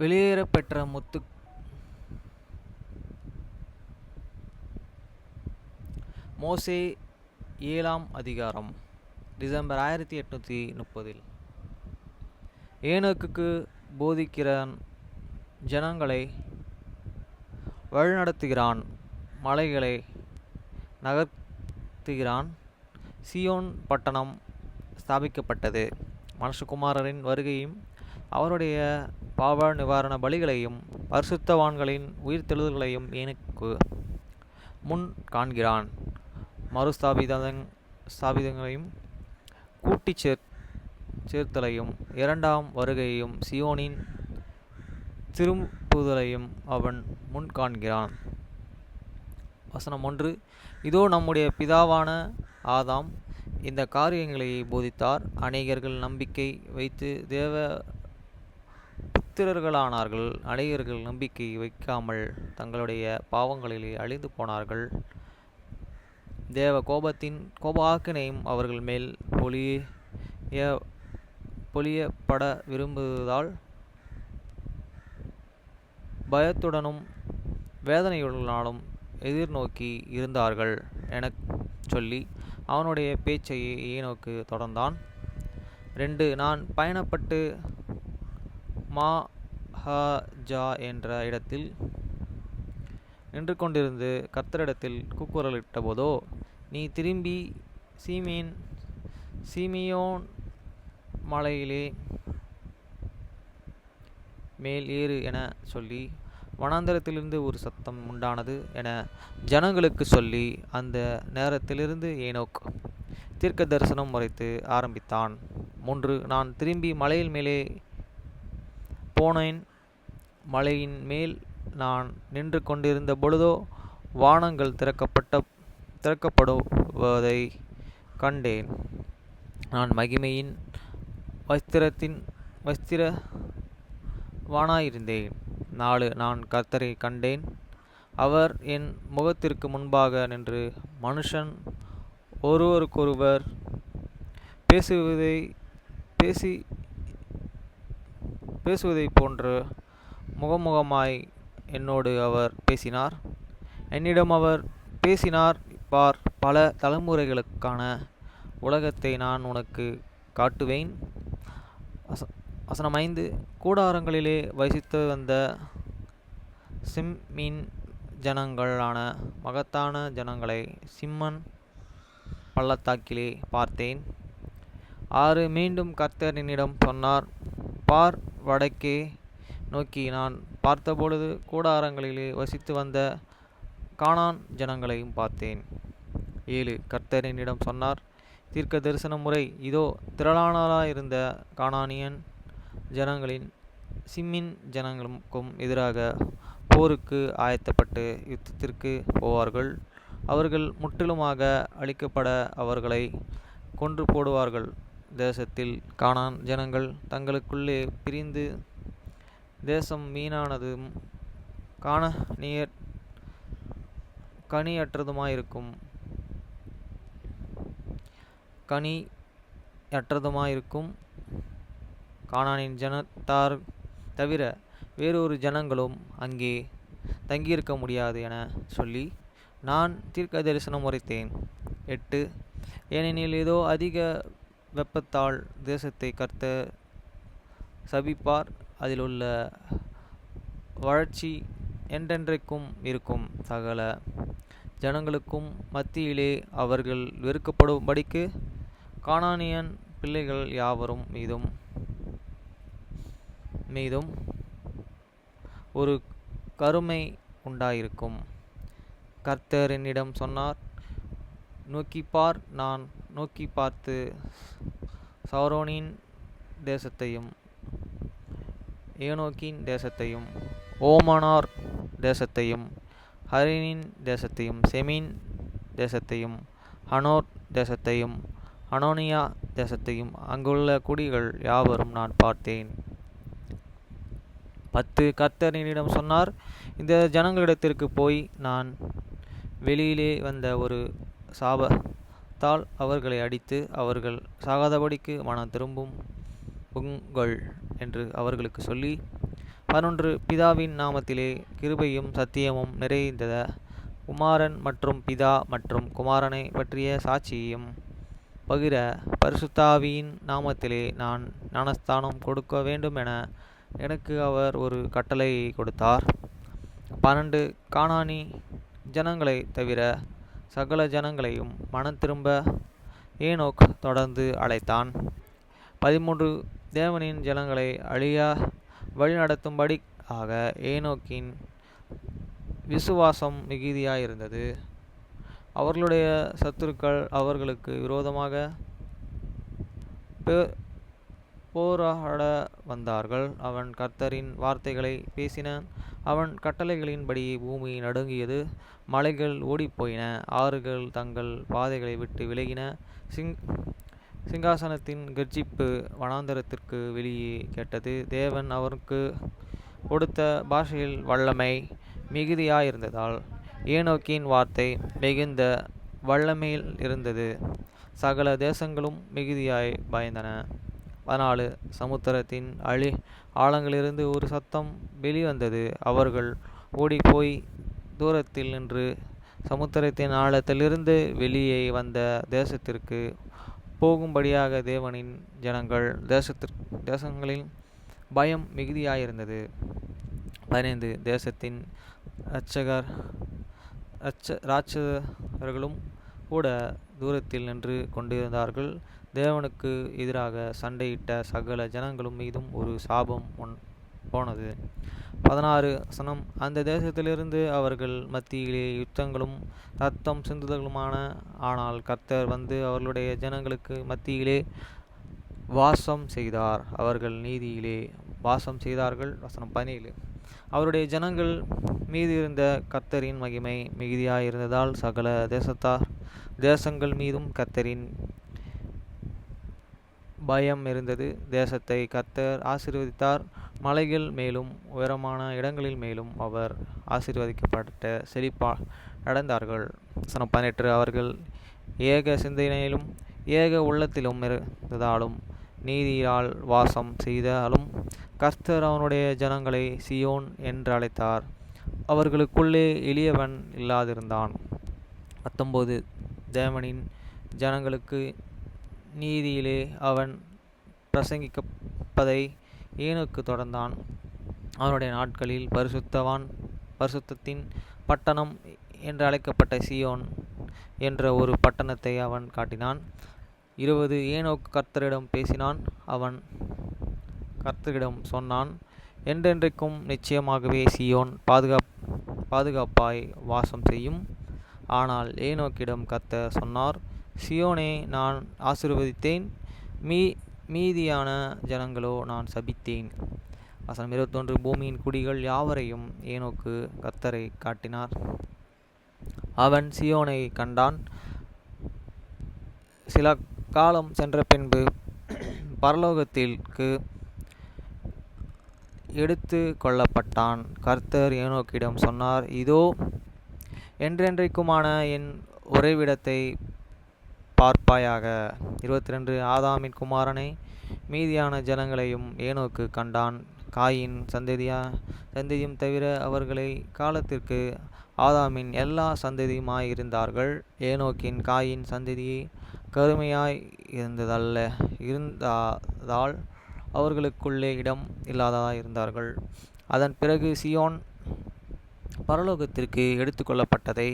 வெளியேறப்பெற்ற முத்து மோசே 7ஆம் அதிகாரம். டிசம்பர் 1830. ஏனோக்குக்கு போதிக்கிறான், ஜனங்களை வழிநடத்துகிறான், மலைகளை நகர்த்துகிறான். சீயோன் பட்டணம் ஸ்தாபிக்கப்பட்டது. மனுஷகுமாரரின் வருகையும் அவருடைய பாவ நிவாரண பலிகளையும் பரிசுத்தவான்களின் உயிர்த்தெழுதல்களையும் ஏனோக்கு முன் காண்கிறான். மறுஸ்தாபிதங்களையும் கூட்டி சேர்த்தலையும் இரண்டாம் வருகையையும் சீயோனின் திரும்புதலையும் அவன் முன் காண்கிறான். வசனம் 1. இதோ நம்முடைய பிதாவான ஆதாம் இந்த காரியங்களை போதித்தார். அநேகர்கள் நம்பிக்கை வைத்து தேவ புத்திரர்களானார்கள். அநேகர்கள் நம்பிக்கை வைக்காமல் தங்களுடைய பாவங்களிலே அழிந்து போனார்கள். தேவ கோபாக்கினையும் அவர்கள் மேல் பொழியப்பட விரும்புவதால் பயத்துடனும் வேதனையுடனாலும் எதிர்நோக்கி இருந்தார்கள் எனச் சொல்லி அவனுடைய பேச்சை ஏனோக்கு தொடர்ந்தான். 2. நான் பயணப்பட்டு மாஹஜா என்ற இடத்தில் நின்று கொண்டிருந்து கர்த்தரிடத்தில் கூக்குரலிட்ட போதோ, நீ திரும்பி சீமியோன் மலையிலே மேல் ஏறு என சொல்லி வனாந்தரத்திலிருந்து ஒரு சத்தம் உண்டானது என ஜனங்களுக்கு சொல்லி, அந்த நேரத்திலிருந்து ஏனோக் தீர்க்க தரிசனம் உரைத்து ஆரம்பித்தான். 3. நான் திரும்பி மலையின் மேலே போனேன். மலையின் மேல் நான் நின்று கொண்டிருந்த பொழுதோ வானங்கள் திறக்கப்படுவதை கண்டேன். நான் மகிமையின் வஸ்திரவானாயிருந்தேன். 4. நான் கர்த்தரை கண்டேன். அவர் என் முகத்திற்கு முன்பாக நின்று மனுஷன் ஒருவருக்கொருவர் பேசுவதைப் போன்று முகமுகமாய் என்னோடு அவர் பேசினார். என்னிடம் அவர் பேசினார், பார், பல தலைமுறைகளுக்கான உலகத்தை நான் உனக்கு காட்டுவேன். வசனம் 5. கூடாரங்களிலே வசித்து வந்த சிம்மின் ஜனங்களான மகத்தான ஜனங்களை சிம்மன் பள்ளத்தாக்கிலே பார்த்தேன். 6. மீண்டும் கர்த்தர் என்னிடம் சொன்னார், பார், வடக்கே நோக்கி நான் பார்த்தபொழுது கூடாரங்களிலே வசித்து வந்த கானான் ஜனங்களையும் பார்த்தேன். 7. கர்த்தர் என்னிடம் சொன்னார், தீர்க்க தரிசன முறை, இதோ திரளானவராயிருந்த கானானியன் ஜனங்களின் சிம்மின் ஜனங்களுக்கும் எதிராக போருக்கு ஆயத்தப்பட்டு யுத்தத்திற்கு போவார்கள். அவர்கள் முற்றிலுமாக அழிக்கப்பட அவர்களை கொன்று போடுவார்கள். தேசத்தில் கானான் ஜனங்கள் தங்களுக்குள்ளே பிரிந்து தேசம் வீணானதும் கனியற்றதுமாயிருக்கும் கானானின் ஜனத்தார் தவிர வேறொரு ஜனங்களும் அங்கே தங்கியிருக்க முடியாது என சொல்லி நான் தீர்க்க தரிசனம் உரைத்தேன். 8. ஏனெனில் ஏதோ அதிக வெப்பத்தால் தேசத்தை கர்த்தர் சபிப்பார். அதிலுள்ள வறட்சி என்றென்றைக்கும் இருக்கும். சகல ஜனங்களுக்கும் மத்தியிலே அவர்கள் வெறுக்கப்படும்படிக்கு கானானியன் பிள்ளைகள் யாவரும் மீதும் ஒரு கருமை உண்டாயிருக்கும். கர்த்தர் என்னிடம் சொன்னார், நோக்கிப்பார். நான் நோக்கி பார்த்து சாரோனின் தேசத்தையும் ஏனோக்கின் தேசத்தையும் ஓமானார் தேசத்தையும் ஹரினின் தேசத்தையும் செமீன் தேசத்தையும் ஹனோர் தேசத்தையும் அனோனியா தேசத்தையும் அங்குள்ள குடிகள் யாவரும் நான் பார்த்தேன். 10. கர்த்தர் என்னிடம் சொன்னார், இந்த ஜனங்களிடத்திற்கு போய் நான் வெளியிலே வந்த ஒரு சாபத்தால் அவர்களை அடித்து அவர்கள் சாகாதபடிக்கு மனம் திரும்புங்கள் என்று அவர்களுக்கு சொல்லி, 11 பிதாவின் நாமத்திலே கிருபையும் சத்தியமும் நிறைந்த குமாரன் மற்றும் பிதா மற்றும் குமாரனை பற்றிய சாட்சியையும் பகிர பரிசுத்தாவியின் நாமத்திலே நான் ஞானஸ்தானம் கொடுக்க வேண்டும் என எனக்கு அவர் ஒரு கட்டளையை கொடுத்தார். 12 கானானி ஜனங்களை தவிர சகல ஜனங்களையும் மனம் திரும்ப ஏனோக் தொடர்ந்து அழைத்தான். 13 தேவனின் ஜனங்களை அழியா வழிநடத்தும்படி ஆக ஏனோக்கின் விசுவாசம் மிகுதியாயிருந்தது. அவர்களுடைய சத்துருக்கள் அவர்களுக்கு விரோதமாக போராட வந்தார்கள். அவன் கர்த்தரின் வார்த்தைகளை பேசினான். அவன் கட்டளைகளின்படி பூமி நடுங்கியது, மலைகள் ஓடிப்போயின, ஆறுகள் தங்கள் பாதைகளை விட்டு விலகின. சிங்காசனத்தின் கர்ஜிப்பு வனாந்தரத்திற்கு வெளியே கேட்டது. தேவன் அவனுக்கு கொடுத்த பாஷையில் வல்லமை மிகுதியாயிருந்ததால் ஏனோக்கின் வார்த்தை மிகுந்த வல்லமையில் இருந்தது. சகல தேசங்களும் மிகுதியாய் பயந்தன. 14 சமுத்திரத்தின் ஆழங்களிலிருந்து ஒரு சத்தம் வெளிவந்தது. அவர்கள் ஓடிப்போய் தூரத்தில் நின்று சமுத்திரத்தின் ஆழத்திலிருந்து வெளியே வந்த தேசத்திற்கு போகும்படியாக தேவனின் ஜனங்கள் தேசங்களின் பயம் மிகுதியாயிருந்தது. 15 தேசத்தின் இராட்சதர்களும் கூட தூரத்தில் நின்று கொண்டிருந்தார்கள். தேவனுக்கு எதிராக சண்டையிட்ட சகல ஜனங்களும் மீதும் ஒரு சாபம் போனது. 16 அந்த தேசத்திலிருந்து அவர்கள் மத்தியிலே யுத்தங்களும் இரத்தம் சிந்துதலுமான. ஆனால் கர்த்தர் வந்து அவர்களுடைய ஜனங்களுக்கு மத்தியிலே வாசம் செய்தார். அவர்கள் நீதியிலே வாசம் செய்தார்கள். 17 அவருடைய ஜனங்கள் மீது இருந்த கர்த்தரின் மகிமை மிகுதியாயிருந்ததால் சகல தேசங்கள் மீதும் கர்த்தரின் பயம் இருந்தது. தேசத்தை கர்த்தர் ஆசீர்வதித்தார். மலைகள் மேலும் உயரமான இடங்களில் மேலும் அவர் ஆசீர்வதிக்கப்பட்ட செழிப்பா நடந்தார்கள். 18 அவர்கள் ஏக சிந்தனையிலும் ஏக உள்ளத்திலும் இருந்ததாலும் நீதியால் வாசம் செய்தாலும் கர்த்தர் அவனுடைய ஜனங்களை சியோன் என்று அழைத்தார். அவர்களுக்குள்ளே எளியவன் இல்லாதிருந்தான். 19 தேவனின் ஜனங்களுக்கு நீதியிலே அவன் பிரசங்கிப்பதை ஏனோக்கு தொடர்ந்தான். அவனுடைய நாட்களில் பரிசுத்தத்தின் பட்டணம் என்று அழைக்கப்பட்ட சியோன் என்ற ஒரு பட்டணத்தை அவன் காட்டினான். 20 ஏனோக்கு கர்த்தரிடம் பேசினான். அவன் கர்த்தரிடம் சொன்னான், என்றென்றைக்கும் நிச்சயமாகவே சியோன் பாதுகாப்பாய் வாசம் செய்யும். ஆனால் ஏனோக்கிடம் கர்த்தர் சொன்னார், சியோனை நான் ஆசீர்வதித்தேன், மீதியான ஜனங்களோ நான் சபித்தேன். 21 பூமியின் குடிகள் யாவரையும் ஏனோக்கு கர்த்தரை காட்டினார். அவன் சியோனை கண்டான். சில காலம் சென்ற பின்பு பரலோகத்திற்கு எடுத்து கொள்ளப்பட்டான். கர்த்தர் ஏனோக்கிடம் சொன்னார், இதோ என்றென்றைக்குமான என் உறைவிடத்தை பார்ப்பாயாக. 22 ஆதாமின் குமாரனை மீதியான ஜனங்களையும் ஏனோக்கு கண்டான். காயின் சந்ததியும் தவிர அவர்களை காலத்திற்கு ஆதாமின் எல்லா சந்ததியுமாயிருந்தார்கள். ஏனோக்கின் காயின் சந்ததியை கருமையாய் இருந்ததால் அவர்களுக்குள்ளே இடம் இல்லாததாயிருந்தார்கள். அதன் பிறகு சியோன் பரலோகத்திற்கு எடுத்து கொள்ளப்பட்டதை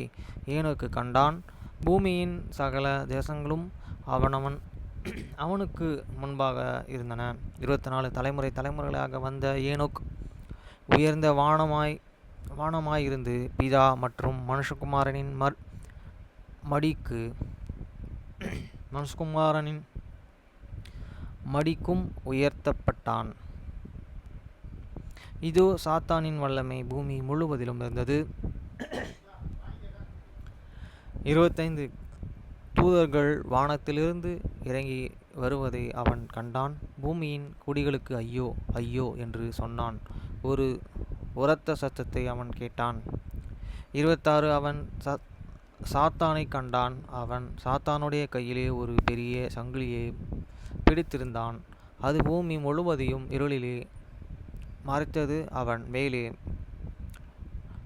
ஏனோக்கு கண்டான். பூமியின் சகல தேசங்களும் அவனுக்கு முன்பாக இருந்தன. 24 தலைமுறைகளாக வந்த ஏனோக் உயர்ந்த வானமாயிருந்து பிதா மற்றும் மனுஷகுமாரனின் மடிக்கும் உயர்த்தப்பட்டான். இதோ சாத்தானின் வல்லமை பூமி முழுவதிலும் இருந்தது. 25 தூதர்கள் வானத்திலிருந்து இறங்கி வருவதை அவன் கண்டான். பூமியின் குடிகளுக்கு ஐயோ ஐயோ என்று சொன்னான். ஒரு உரத்த சத்தத்தை அவன் கேட்டான். 26 அவன் சாத்தானை கண்டான். அவன் சாத்தானுடைய கையிலே ஒரு பெரிய சங்கிலியை பிடித்திருந்தான். அது பூமி முழுவதையும் இருளிலே மறைத்தது. அவன் மேலே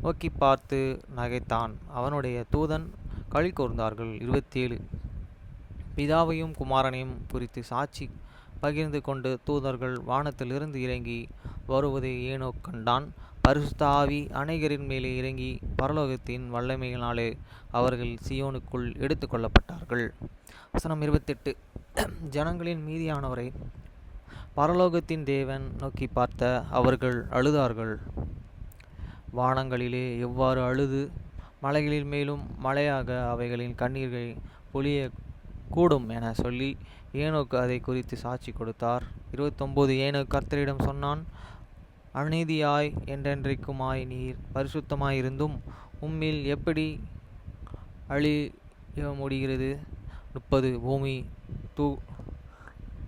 நோக்கி பார்த்து நகைத்தான். அவனுடைய தூதன் களி கூர்ந்தார்கள். 27. பிதாவையும் குமாரனையும் குறித்து சாட்சி பகிர்ந்து கொண்டு தூதர்கள் வானத்திலிருந்து இறங்கி வருவதை ஏனோக் கண்டான். பரிசுத்த ஆவி அநேகரின் மேலே இறங்கி பரலோகத்தின் வல்லமையினாலே அவர்கள் சியோனுக்குள் எடுத்து கொள்ளப்பட்டார்கள். வசனம் 28. ஜனங்களின் மீதியானவரை பரலோகத்தின் தேவன் நோக்கி பார்த்த அவர்கள் அழுதார்கள். வானங்களிலே எவ்வாறு அழுது மலைகளின் மேலும் மழையாக அவைகளின் கண்ணீர்களை பொழிய கூடும் என சொல்லி ஏனோக்கு அதை குறித்து சாட்சி கொடுத்தார். 29. ஏனோக்கு கர்த்தரிடம் சொன்னான், அநீதியாய் என்றென்றைக்குமாய் நீர் பரிசுத்தமாயிருந்தும் உம்மில் எப்படி அழிய முடிகிறது? 30. பூமி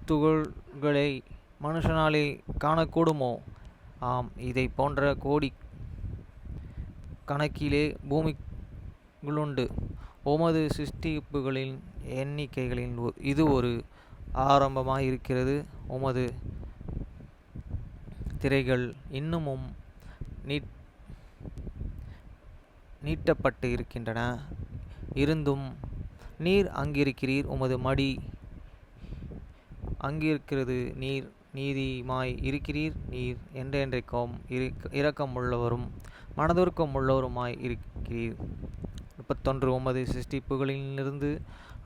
துகள்களை மனுஷனாலே காணக்கூடுமோ? ஆம், இதை போன்ற கோடி கணக்கிலே பூமிகளுண்டு. உமது சிருஷ்டிப்புகளின் எண்ணிக்கைகளின் இது ஒரு ஆரம்பமாயிருக்கிறது. உமது திரைகள் இன்னமும் நீட்டப்பட்டு இருக்கின்றன. இருந்தும் நீர் அங்கிருக்கிறீர். உமது மடி அங்கிருக்கிறது. நீர் நீதிமாய் இருக்கிறீர். நீர் என்றென்றைக்கும் இரக்கமுள்ளவரும் மனதுருக்கம் உள்ளவருமாய் இருக்கிறீர். 31. உமது சிருஷ்டிப்புகளிலிருந்து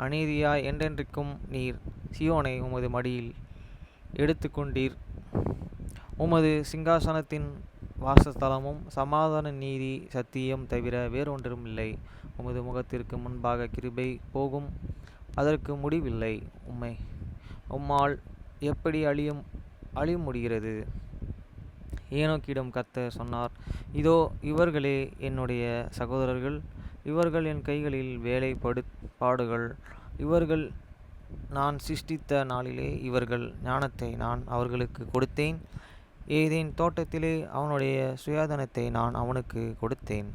அநீதியாய் என்றென்றைக்கும் நீர் சியோனை உமது மடியில் எடுத்து கொண்டீர். உமது சிங்காசனத்தின் வாசஸ்தலமும் சமாதான நீதி சத்தியம் தவிர வேறொன்றும் இல்லை. உமது முகத்திற்கு முன்பாக கிருபை போகும், அதற்கு முடிவில்லை. உம்மால் எப்படி அழிய முடிகிறது? ஏனோக்கிடம் கர்த்தர் சொன்னார், இதோ இவர்களே என்னுடைய சகோதரர்கள், இவர்கள் என் கைகளில் பாடுகள். இவர்கள் நான் சிருஷ்டித்த நாளிலே இவர்கள் ஞானத்தை நான் அவர்களுக்கு கொடுத்தேன். ஏதேன் தோட்டத்திலே அவனுடைய சுயாதனத்தை நான் அவனுக்கு கொடுத்தேன்.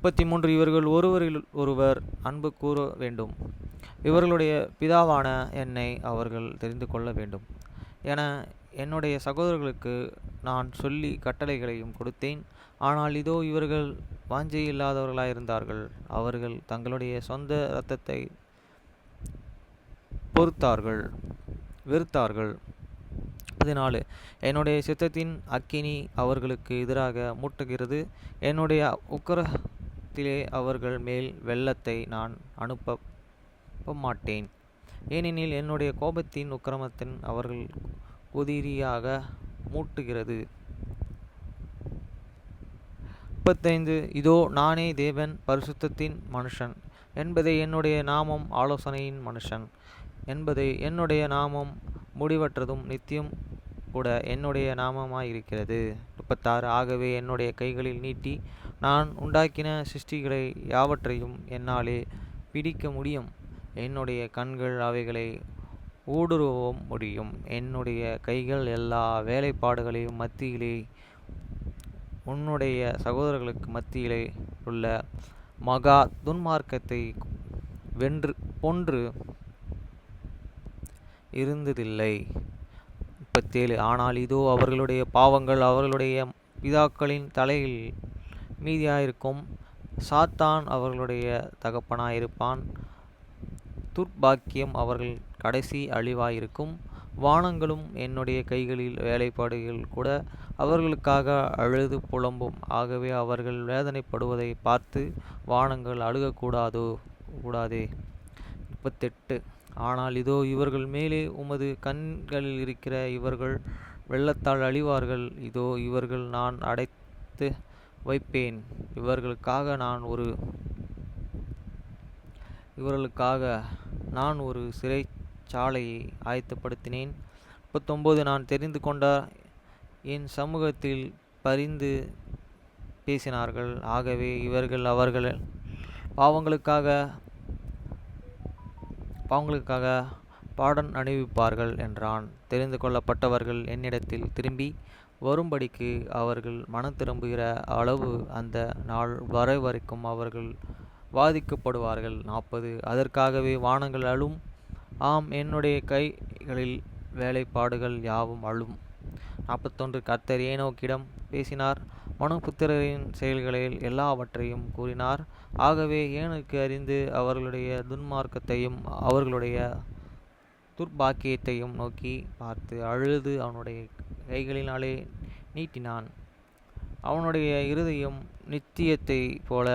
33. இவர்கள் ஒருவரில் ஒருவர் அன்பு கூற வேண்டும். இவர்களுடைய பிதாவான என்னை அவர்கள் தெரிந்து கொள்ள வேண்டும் என என்னுடைய சகோதரர்களுக்கு நான் சொல்லி கட்டளைகளையும் கொடுத்தேன். ஆனால் இதோ இவர்கள் வாஞ்சையில்லாதவர்களாயிருந்தார்கள். அவர்கள் தங்களுடைய சொந்த இரத்தத்தை வெறுத்தார்கள். 14. என்னுடைய சித்தத்தின் அக்கினி அவர்களுக்கு எதிராக மூட்டுகிறது. என்னுடைய உக்கிரத்திலே அவர்கள் மேல் வெள்ளத்தை நான் அனுப்ப மாட்டேன். ஏனெனில் என்னுடைய கோபத்தின் உக்கிரமத்தின் அவர்கள் குதிரியாக மூட்டுகிறது. 35. இதோ நானே தேவன், பரிசுத்தத்தின் மனுஷன் என்பதை என்னுடைய நாமம், ஆலோசனையின் மனுஷன் என்பதை என்னுடைய நாமம், முடிவற்றதும் நித்தியம் கூட என்னுடைய நாமமாயிருக்கிறது. 36. ஆகவே என்னுடைய கைகளில் நீட்டி நான் உண்டாக்கின சிருஷ்டிகளை யாவற்றையும் என்னாலே பிடிக்க முடியும். என்னுடைய கண்கள் அவைகளை ஊடுருவவும் முடியும். என்னுடைய கைகள் எல்லா வேலைப்பாடுகளையும் மத்தியிலே உன்னுடைய சகோதரர்களுக்கு மத்தியிலே உள்ள மகா துன்மார்க்கத்தை கொன்று இருந்ததில்லை. 37. ஆனால் இதோ அவர்களுடைய பாவங்கள் அவர்களுடைய பிதாக்களின் தலையில் மீதியாயிருக்கும். சாத்தான் அவர்களுடைய தகப்பனாயிருப்பான். துர்பாக்கியம் அவர்கள் கடைசி அழிவாயிருக்கும். வானங்களும் என்னுடைய கைகளில் வேலைப்பாடுகள் கூட அவர்களுக்காக அழுது புலம்பும். ஆகவே அவர்கள் வேதனைப்படுவதை பார்த்து வானங்கள் அழுகக்கூடாதே. 38. ஆனால் இதோ இவர்கள் மேலே உமது கண்களில் இருக்கிற இவர்கள் வெள்ளத்தால் அழிவார்கள். இதோ இவர்கள் நான் அடைத்து வைப்பேன். இவர்களுக்காக நான் ஒரு சிறைச்சாலையை ஆயத்தப்படுத்தினேன். 39. நான் தெரிந்து கொண்ட என் சமூகத்தில் பரிந்து பேசினார்கள். ஆகவே இவர்கள் அவர்கள் பாவங்களுக்காக பாடன் அணிவிப்பார்கள் என்றான். தெரிந்து கொள்ளப்பட்டவர்கள் என்னிடத்தில் திரும்பி வரும்படிக்கு அவர்கள் மனம் திரும்புகிற அளவு அந்த நாள் வரைக்கும் அவர்கள் வாதிக்கப்படுவார்கள். 40. அதற்காகவே வானங்கள் அழும். ஆம், என்னுடைய கைகளில் வேலைப்பாடுகள் யாவும் அழும். 41 கர்த்தர் ஏனோக்கிடம் பேசினார், மனுபுத்திரரின் செயல்களில் எல்லாவற்றையும் கூறினார். ஆகவே ஏனோக்கு அறிந்து அவர்களுடைய துன்மார்க்கத்தையும் அவர்களுடைய துர்பாக்கியத்தையும் நோக்கி பார்த்து அழுது அவனுடைய கைகளினாலே நீட்டினான். அவனுடைய இருதயம் நித்தியத்தைப் போல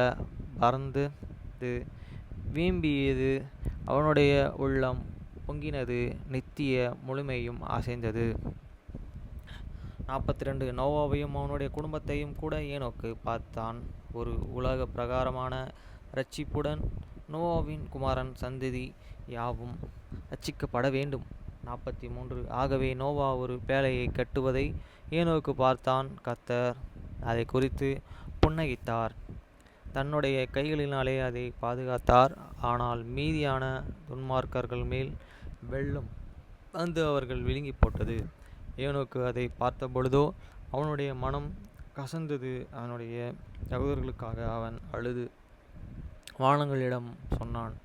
பறந்தது, வீம்பியது, அவனுடைய உள்ளம் பொங்கினது, நித்திய முழுமையும் அசைந்தது. 42 நோவாவையும் அவனுடைய குடும்பத்தையும் கூட ஏனோக்கு பார்த்தான். ஒரு உலக பிரகாரமான இரட்சிப்புடன் நோவாவின் குமாரன் சந்ததி யாவும் ரட்சிக்கப்பட வேண்டும். 43 ஆகவே நோவா ஒரு பேழையை கட்டுவதை ஏனோக்கு பார்த்தான். கர்த்தர் அதை குறித்து புன்னகைத்தார், தன்னுடைய கைகளினாலே அதை பாதுகாத்தார். ஆனால் மீதியான துன்மார்க்கர்கள் மேல் வெள்ளம் வந்து அவர்கள் விழுங்கி போட்டது. ஏனோக்கு அதை பார்த்தபொழுதோ அவனுடைய மனம் கசந்தது. அவனுடைய சகோதரர்களுக்காக அவன் அழுது வானங்களிடம் சொன்னான்,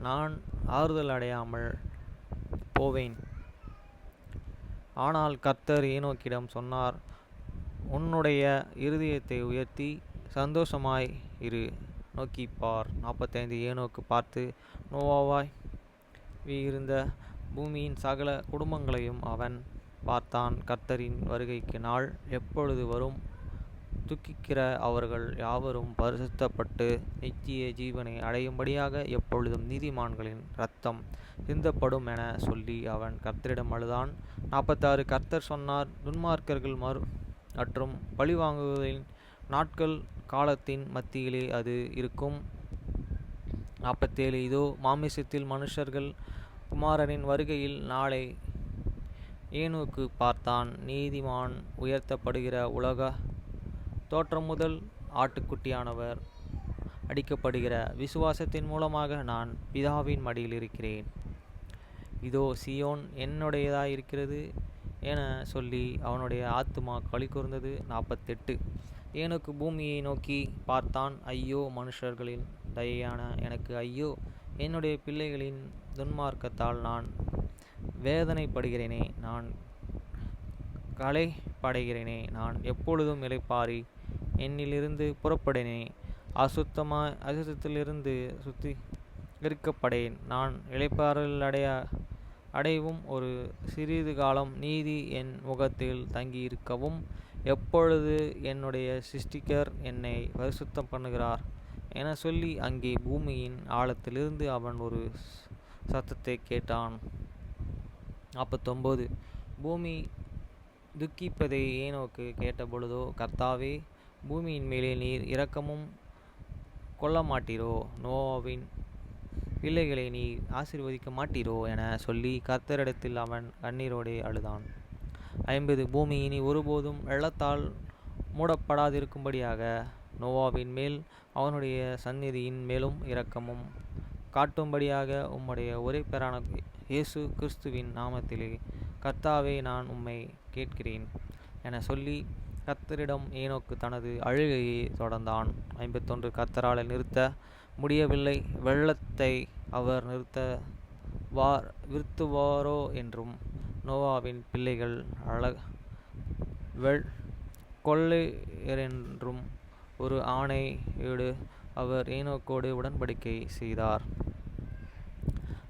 நான் ஆறுதல் அடையாமல் போவேன். ஆனால் கர்த்தர் ஏனோக்கிடம் சொன்னார், உன்னுடைய இருதயத்தை உயர்த்தி சந்தோஷமாய் இரு, நோக்கிப்பார். 45 ஏனோக்கு பார்த்து நோவாவாய் இருந்த பூமியின் சகல குடும்பங்களையும் அவன் பார்த்தான். கர்த்தரின் வருகைக்கு நாள் எப்பொழுது வரும்? துக்கிக்கிற அவர்கள் யாவரும் பரிசுத்தப்பட்டு நித்திய ஜீவனை அடையும்படியாக எப்பொழுதும் நீதிமான்களின் இரத்தம் சிந்தப்படும் என சொல்லி அவன் கர்த்தரிடம் அழுதான். 46 கர்த்தர் சொன்னார், துன்மார்க்கர்கள் மற்றும் பழிவாங்குவதின் நாட்கள் காலத்தின் மத்தியிலே அது இருக்கும். 47 இதோ மாமிசத்தில் மனுஷர்கள் குமாரனின் வருகையில் நாளை ஏனோக்கு பார்த்தான். நீதிமான் உயர்த்தப்படுகிற உலக தோற்றம் முதல் ஆட்டுக்குட்டியானவர் அடிக்கப்படுகிற விசுவாசத்தின் மூலமாக நான் பிதாவின் மடியில் இருக்கிறேன். இதோ சியோன் என்னுடையதாயிருக்கிறது என சொல்லி அவனுடைய ஆத்துமா களி கூர்ந்தது. 48 ஏனோக்கு பூமியை நோக்கி பார்த்தான். ஐயோ, மனுஷர்களின் தயையான எனக்கு ஐயோ, என்னுடைய பிள்ளைகளின் துன்மார்க்கத்தால் நான் வேதனைப்படுகிறேனே, நான் களைப்படைகிறேனே, நான் எப்பொழுதும் இளைப்பாரி என்னிலிருந்து புறப்படனே, அசுத்தத்திலிருந்து சுத்திகரிக்கப்படேன். நான் இளைப்பாறல் அடையவும் ஒரு சிறிது காலம் நீதி என் முகத்தில் தங்கியிருக்கவும் எப்பொழுது என்னுடைய சிருஷ்டிகர் என்னை பரிசுத்தம் பண்ணுகிறார் என சொல்லி அங்கே பூமியின் ஆழத்திலிருந்து அவன் ஒரு சத்தத்தை கேட்டான். 49 பூமி துக்கிப்பதை ஏனோக்கு கேட்டபொழுதோ, கர்த்தாவே, பூமியின் மேலே நீர் இரக்கமும் கொள்ள மாட்டீரோ, நோவாவின் பிள்ளைகளை நீர் ஆசீர்வதிக்க மாட்டீரோ என சொல்லி கர்த்தரிடத்தில் அவன் கண்ணீரோடே அழுதான். 50 பூமி இனி ஒருபோதும் வெள்ளத்தால் மூடப்படாதிருக்கும்படியாக நோவாவின் மேல் அவனுடைய சந்நிதியின் மேலும் இரக்கமும் காட்டும்படியாக உம்முடைய ஒரே பேரான இயேசு கிறிஸ்துவின் நாமத்திலே கர்த்தாவே, நான் உம்மை கேட்கிறேன் என சொல்லி கர்த்தரிடம் ஏனோக்கு தனது அழுகையை தொடர்ந்தான். 51 கர்த்தரால் நிறுத்த முடியவில்லை, வெள்ளத்தை அவர் நிறுத்துவாரோ என்றும் நோவாவின் பிள்ளைகள் கொள்ளையரென்றும் ஒரு ஆணையோடு அவர் ஏனோக்கோடு உடன்படிக்கை செய்தார்.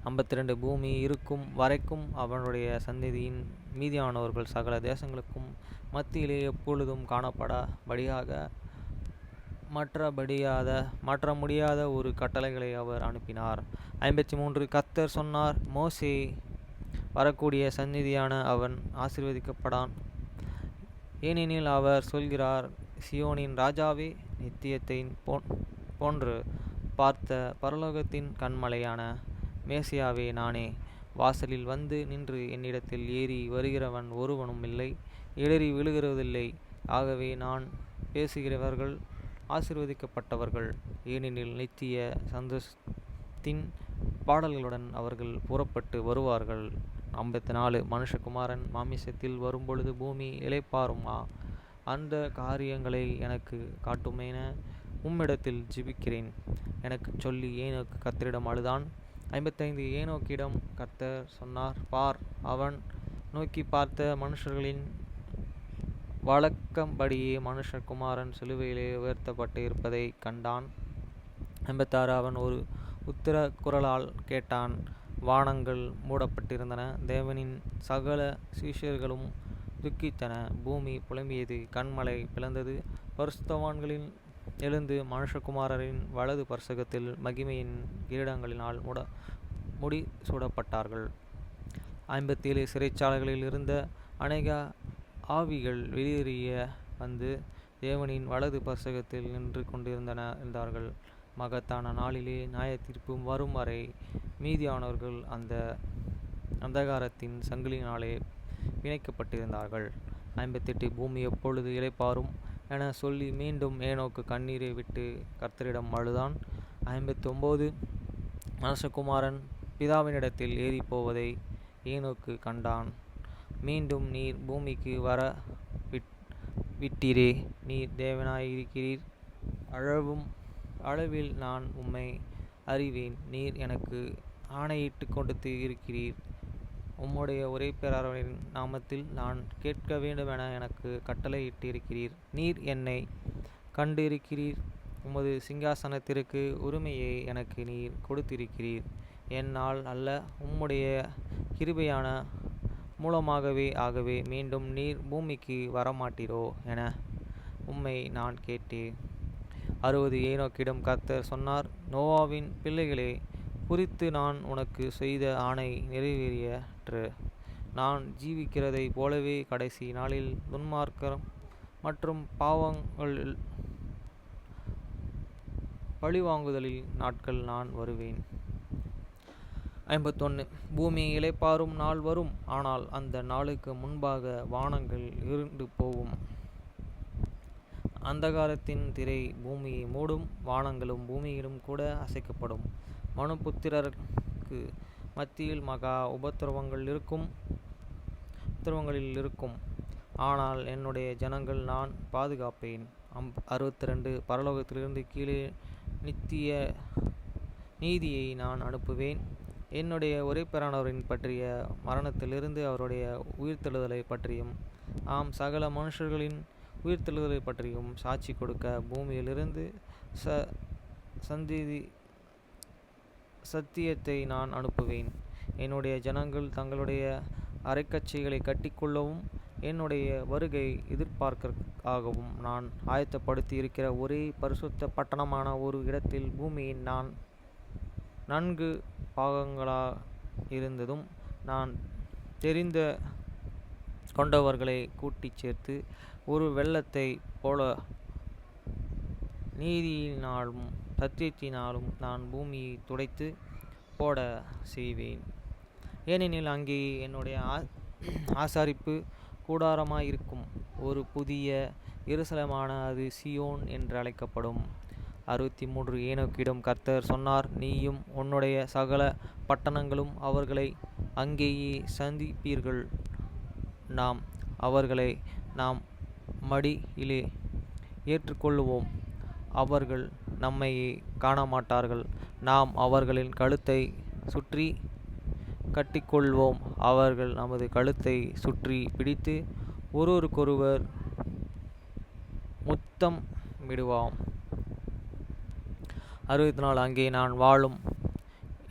52 பூமி இருக்கும் வரைக்கும் அவனுடைய சந்ததியின் மீதியானவர்கள் சகல தேசங்களுக்கும் மத்தியிலே எப்பொழுதும் காணப்படபடியாக மாற்ற முடியாத ஒரு கட்டளைகளை அவர் அனுப்பினார். 53 கர்த்தர் சொன்னார், மோசே வரக்கூடிய சந்நிதியான அவன் ஆசீர்வதிக்கப்படான். ஏனெனில் அவர் சொல்கிறார், சியோனின் ராஜாவே, நித்தியத்தை போன்று பார்த்த பரலோகத்தின் கண்மலையான மேசியாவே, நானே வாசலில் வந்து நின்று என்னிடத்தில் ஏறி வருகிறவன் ஒருவனும் இல்லை, இடறி விழுகிறதில்லை. ஆகவே நான் பேசுகிறவர்கள் ஆசீர்வதிக்கப்பட்டவர்கள், ஏனெனில் நித்திய சந்தோஷத்தின் பாடல்களுடன் அவர்கள் புறப்பட்டு வருவார்கள். 54 மனுஷகுமாரன் மாமிசத்தில் வரும்பொழுது பூமி இளைப்பாறுமா? அந்த காரியங்களை எனக்கு காட்டுமென உம்மிடத்தில் ஜெபிக்கிறேன் எனக்கு சொல்லி ஏனோக்கு கர்த்தரிடம் அழுதான். 55 ஏனோக்கிடம் கர்த்தர் சொன்னார், பார், அவன் நோக்கி பார்த்த மனுஷர்களின் வழக்கம்படியே மனுஷகுமாரன் சிலுவையிலே உயர்த்தப்பட்டு இருப்பதை கண்டான். 56. அவன் ஒரு உத்தர குரலால் கேட்டான். வானங்கள் மூடப்பட்டிருந்தன. தேவனின் சகல சீஷர்களும் துக்கித்தன. பூமி புலம்பியது. கன்மலை பிளந்தது. பரிசுத்தவான்களில் எழுந்து மனுஷகுமாரரின் வலது பரிசகத்தில் மகிமையின் கிரீடங்களினால் முடிசூடப்பட்டார்கள். 57 சிறைச்சாலைகளில் இருந்த அநேக ஆவிகள் வெளியேறிய வந்து தேவனின் வலது பரிசகத்தில் நின்று கொண்டிருந்தார்கள். மகத்தான நாளிலே நியாயத்தீர்ப்பு வரும் வரை மீதியானவர்கள் அந்த அந்தகாரத்தின் சங்கிலினாலே பிணைக்கப்பட்டிருந்தார்கள். 58 பூமி எப்பொழுது இளைப்பாறும் என சொல்லி மீண்டும் ஏனோக்கு கண்ணீரை விட்டு கர்த்தரிடம் அழுதான். 59 மனுஷகுமாரன் பிதாவினிடத்தில் ஏறி போவதை ஏனோக்கு கண்டான். மீண்டும் நீர் பூமிக்கு வர விட்டீரே, நீர் தேவனாயிருக்கிறீர். அளவில் நான் உம்மை அறிவேன். நீர் எனக்கு ஆணையிட்டு கொடுத்து இருக்கிறீர். உம்முடைய ஒரே பேராளரின் நாமத்தில் நான் கேட்க வேண்டுமென எனக்கு கட்டளையிட்டு இருக்கிறீர். நீர் என்னை கண்டிருக்கிறீர். உமது சிங்காசனத்திற்கு உரிமையை எனக்கு நீர் கொடுத்திருக்கிறீர். என்னால் அல்ல, உம்முடைய கிருபையான மூலமாகவே. ஆகவே மீண்டும் நீர் பூமிக்கு வரமாட்டீரோ என உம்மை நான் கேட்டேன். 60 ஏனோக்கிடம் கர்த்தர் சொன்னார். நோவாவின் பிள்ளைகளே குறித்து நான் உனக்கு செய்த ஆணை நிறைவேறிற்று. நான் ஜீவிக்கிறதைப் போலவே கடைசி நாளில் துன்மார்க்கர் மற்றும் பாவங்களில் பழிவாங்குதலில் நாட்கள் நான் வருவேன். 51 பூமி இளைப்பாறும் நாள் வரும். ஆனால் அந்த நாளுக்கு முன்பாக வானங்கள் இருண்டு போகும். அந்தகாரத்தின் திரை பூமியை மூடும். வானங்களும் பூமியிலும் கூட அசைக்கப்படும். மனுபுத்திரருக்கு மத்தியில் மகா உபத்திரவங்களில் இருக்கும். ஆனால் என்னுடைய ஜனங்கள் நான் பாதுகாப்பேன். 62 பரலோகத்திலிருந்து கீழே நித்திய நீதியை நான் அனுப்புவேன். என்னுடைய ஒரே பேரானவரின் பற்றிய மரணத்திலிருந்து அவருடைய உயிர்த்தெழுதலை பற்றியும் சகல மனுஷர்களின் உயிர்த்தெழுதலை பற்றியும் சாட்சி கொடுக்க பூமியிலிருந்து சத்தியத்தை நான் அனுப்புவேன். என்னுடைய ஜனங்கள் தங்களுடைய அரைக்கச்சைகளை கட்டிக்கொள்ளவும் என்னுடைய வருகை எதிர்பார்க்காகவும் நான் ஆயத்தப்படுத்தி இருக்கிற ஒரே பரிசுத்த பட்டணமான ஒரு இடத்தில் பூமியின் நான் 4 பாகங்களாயிருந்ததும் நான் தெரிந்து கொண்டவர்களை கூட்டிச் சேர்த்து ஒரு வெள்ளத்தை போல நீதியினாலும் சத்தியத்தினாலும் நான் பூமியை துடைத்து போட செய்வேன். ஏனெனில் அங்கே என்னுடைய ஆசாரிப்பு கூடாரமாயிருக்கும். ஒரு புதிய எருசலேமான அது சியோன் என்று அழைக்கப்படும். 63 ஏனோக்கிடம் கர்த்தர் சொன்னார். நீயும் உன்னுடைய சகல பட்டணங்களும் அவர்களை அங்கேயே சந்திப்பீர்கள். நாம் அவர்களை நம் மடியிலே ஏற்றுக்கொள்ளுவோம். அவர்கள் நம்மையே காணமாட்டார்கள். நாம் அவர்களின் கழுத்தை சுற்றி கட்டிக்கொள்வோம். அவர்கள் நமது கழுத்தை சுற்றி பிடித்து ஒருவருக்கொருவர் முத்தம் விடுவோம். 64 அங்கே நான் வாழும்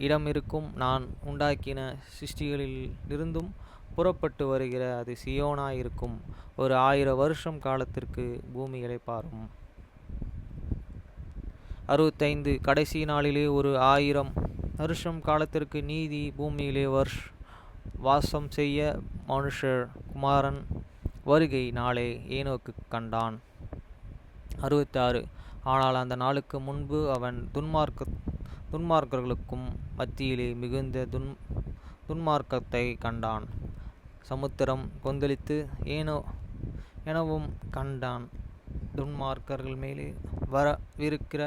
இடம் இருக்கும். நான் உண்டாக்கின சிருஷ்டிகளிலிருந்தும் புறப்பட்டு வருகிற அது சியோனாயிருக்கும். ஒரு 1000 வருஷம் காலத்திற்கு பூமி இளைப்பாறும். 65 கடைசி நாளிலே ஒரு 1000 வருஷம் காலத்திற்கு நீதி பூமியிலே வாசம் செய்ய மனுஷர் குமாரன் வருகை நாளே ஏனோக்கு கண்டான். 66 ஆனால் அந்த நாளுக்கு முன்பு அவன் துன்மார்க்கர்களுக்கும் மத்தியிலே மிகுந்த துன்மார்க்கத்தை கண்டான். சமுத்திரம் கொந்தளித்து எனவும் கண்டான். துன்மார்க்கர்கள் மேலே வரவிருக்கிற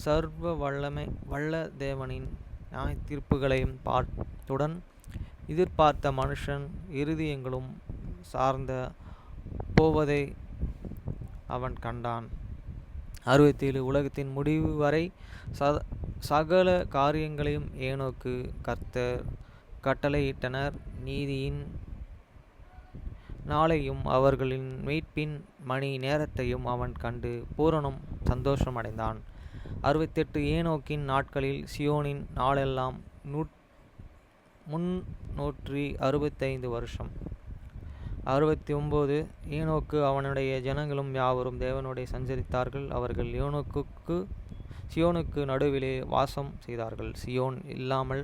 சர்வ வல்ல தேவனின் நியாயத்தீர்ப்புகளையும் பார்த்துடன் எதிர்பார்த்த மனுஷன் இருதயங்களும் சார்ந்த போவதை அவன் கண்டான். 67 உலகத்தின் முடிவு வரை சகல காரியங்களையும் ஏனோக்கு கர்த்தர் கட்டளையிட்டனர். நாளையும் அவர்களின் மீட்பின் மணி நேரத்தையும் அவன் கண்டு பூரணம் சந்தோஷமடைந்தான். 68 ஏனோக்கின் நாட்களில் சியோனின் நாளெல்லாம் 365 வருஷம். 69 ஏனோக்கு அவனுடைய ஜனங்களும் யாவரும் தேவனோடே சஞ்சரித்தார்கள். அவர்கள் சியோனுக்கு நடுவிலே வாசம் செய்தார்கள். சியோன் இல்லாமல்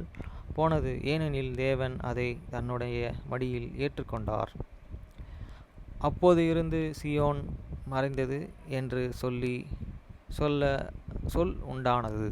போனது, ஏனெனில் தேவன் அதை தன்னுடைய மடியில் ஏற்றுக்கொண்டார். அப்போது இருந்து சியோன் மறைந்தது என்று சொல் உண்டானது.